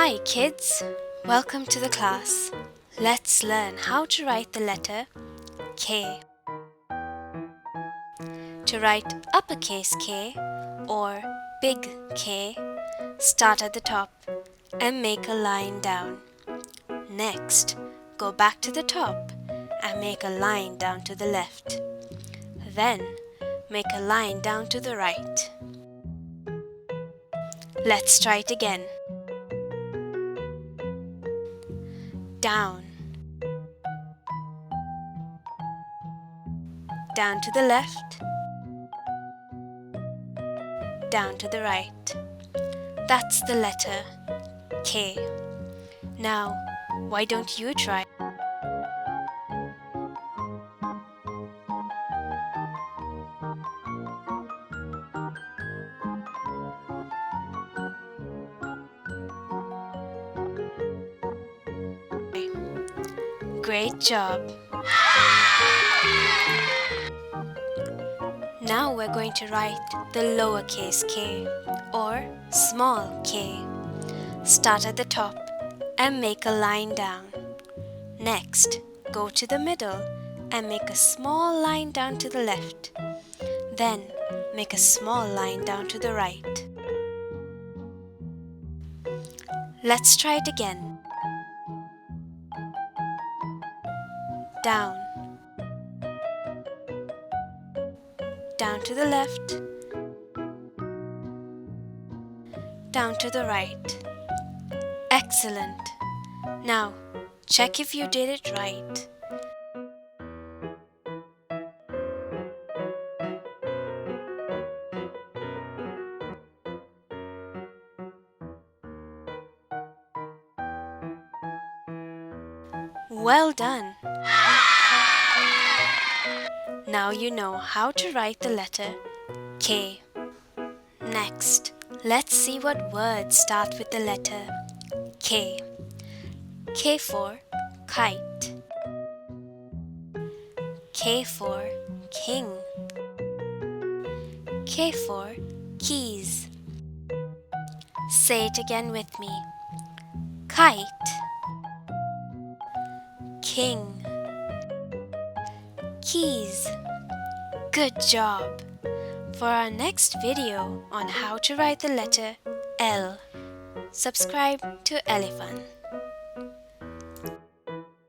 Hi kids, welcome to the class. Let's learn how to write the letter K. To write uppercase K or big K, start at the top and make a line down. Next, go back to the top and make a line down to the left. Then, make a line down to the right. Let's try it again. Down. Down to the left. Down to the right. That's the letter K. Now, why don't you try? Great job! Now we're going to write the lowercase k or small k. Start at the top and make a line down. Next, go to the middle and make a small line down to the left. Then, make a small line down to the right. Let's try it again. Down. Down to the left. Down to the right. Excellent! Now, check if you did it right. Well done! Now you know how to write the letter K. Next, let's see what words start with the letter K. K for kite. K for king. K for keys. Say it again with me. Kite. King. Keys. Good job! For our next video on how to write the letter L, subscribe to EllieFun.